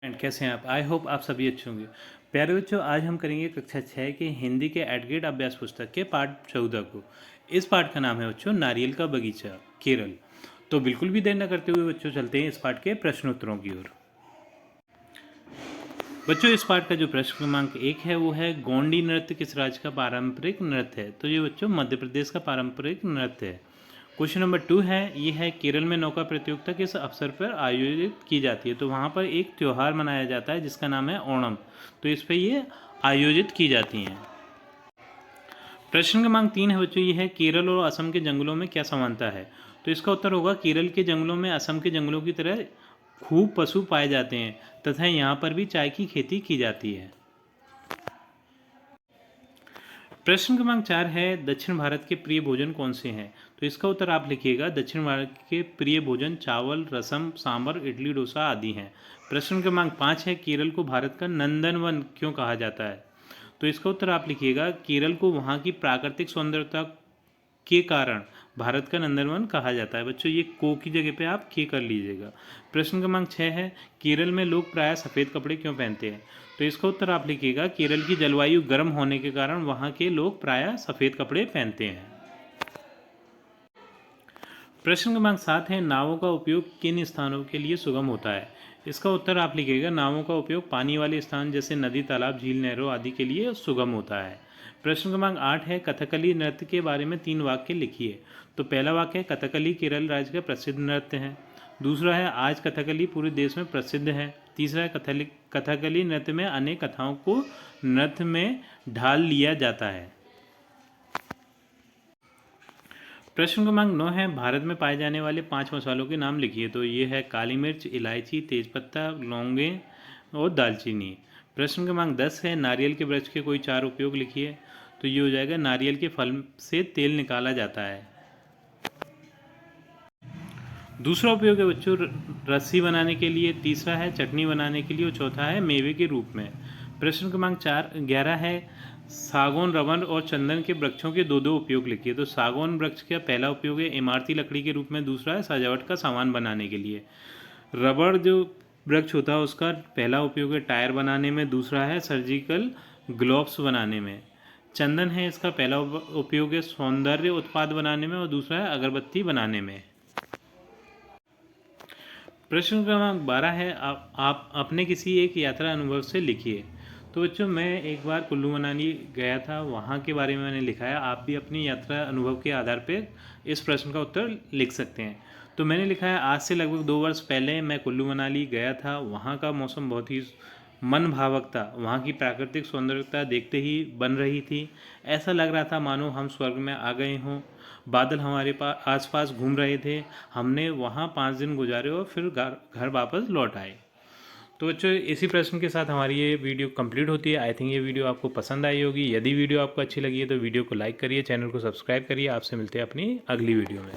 And कैसे हैं आप? आई होप आप सभी अच्छे होंगे। प्यारे बच्चों, आज हम करेंगे कक्षा 6 के हिंदी के एडग्रेड अभ्यास पुस्तक के पाठ 14 को। इस पाठ का नाम है बच्चों नारियल का बगीचा, केरल। तो बिल्कुल भी देर न करते हुए बच्चों चलते हैं इस पाठ के प्रश्नोत्तरों की ओर। बच्चों, इस पाठ का जो प्रश्न क्रमांक 1 है वो है गोंडी नृत्य किस राज्य का पारंपरिक नृत्य है? तो ये बच्चों मध्य प्रदेश का पारंपरिक नृत्य है। क्वेश्चन नंबर 2 है, ये है केरल में नौका प्रतियोगिता किस अवसर पर आयोजित की जाती है? तो वहाँ पर एक त्यौहार मनाया जाता है जिसका नाम है ओणम। तो इस पर ये आयोजित की जाती हैं। प्रश्न क्रमांक 3 है बच्चों, ये है केरल और असम के जंगलों में क्या समानता है? तो इसका उत्तर होगा केरल के जंगलों में असम के जंगलों की तरह खूब पशु पाए जाते हैं तथा यहाँ पर भी चाय की खेती की जाती है। प्रश्न क्रमांक 4 है, दक्षिण भारत के प्रिय भोजन कौन से हैं? तो इसका उत्तर आप लिखिएगा, दक्षिण भारत के प्रिय भोजन चावल, रसम, सांभर, इडली, डोसा आदि हैं। प्रश्न क्रमांक 5 है, केरल को भारत का नंदनवन क्यों कहा जाता है? तो इसका उत्तर आप लिखिएगा, केरल को वहाँ की प्राकृतिक सौंदर्यता के कारण भारत का नंदनवन कहा जाता है। बच्चों, ये को की जगह पे आप के कर लीजिएगा। प्रश्न क्रमांक 6 है, केरल में लोग प्रायः सफ़ेद कपड़े क्यों पहनते हैं? तो इसका उत्तर आप लिखिएगा, केरल की जलवायु गर्म होने के कारण वहाँ के लोग प्रायः सफ़ेद कपड़े पहनते हैं। प्रश्न क्रमांक 7 है, नावों का उपयोग किन स्थानों के लिए सुगम होता है? इसका उत्तर आप लिखिएगा, नावों का उपयोग पानी वाले स्थान जैसे नदी, तालाब, झील, नहरों आदि के लिए सुगम होता है। प्रश्न क्रमांक 8 है, कथकली नृत्य के बारे में 3 वाक्य लिखिए। तो पहला वाक्य है, कथकली केरल राज्य का प्रसिद्ध नृत्य है। दूसरा है, आज कथकली पूरे देश में प्रसिद्ध है। तीसरा है, कथकली नृत्य में अनेक कथाओं को नृत्य में ढाल लिया जाता है। प्रश्न क्रमांक 9 है, भारत में पाए जाने वाले 5 मसालों के नाम लिखिए। तो ये है काली मिर्च, इलायची, तेजपत्ता, लौंगे और दालचीनी। प्रश्न क्रमांक 10 है, नारियल के वृक्ष के कोई 4 उपयोग लिखिए। तो ये हो जाएगा, नारियल के फल से तेल निकाला जाता है। दूसरा उपयोग है बच्चों रस्सी बनाने के लिए, तीसरा है चटनी बनाने के लिए और चौथा है मेवे के रूप में। प्रश्न क्रमांक 11 है, सागौन, रबर और चंदन के वृक्षों के दो उपयोग लिखिए। तो सागौन वृक्ष का पहला उपयोग है इमारती लकड़ी के रूप में, दूसरा है सजावट का सामान बनाने के लिए। रबर जो वृक्ष होता है उसका पहला उपयोग है टायर बनाने में, दूसरा है सर्जिकल ग्लोव्स बनाने में। चंदन है, इसका पहला उपयोग है सौंदर्य उत्पाद बनाने में और दूसरा है अगरबत्ती बनाने में। प्रश्न क्रमांक 12 है, आप अपने किसी एक यात्रा अनुभव से लिखिए। तो बच्चों, मैं एक बार कुल्लू मनाली गया था, वहाँ के बारे में मैंने लिखा है। आप भी अपनी यात्रा अनुभव के आधार पर इस प्रश्न का उत्तर लिख सकते हैं। तो मैंने लिखा है, आज से लगभग 2 वर्ष पहले मैं कुल्लू मनाली गया था। वहाँ का मौसम बहुत ही मन भावक था। वहाँ की प्राकृतिक सौंदर्यता देखते ही बन रही थी। ऐसा लग रहा था मानो हम स्वर्ग में आ गए हों। बादल हमारे पास आसपास घूम रहे थे। हमने वहाँ 5 दिन गुजारे और फिर घर वापस लौट आए। तो बच्चों, इसी प्रश्न के साथ हमारी ये वीडियो कंप्लीट होती है। आई थिंक ये वीडियो आपको पसंद आई होगी। यदि वीडियो आपको अच्छी लगी है तो वीडियो को लाइक करिए, चैनल को सब्सक्राइब करिए। आपसे मिलते हैं अपनी अगली वीडियो में।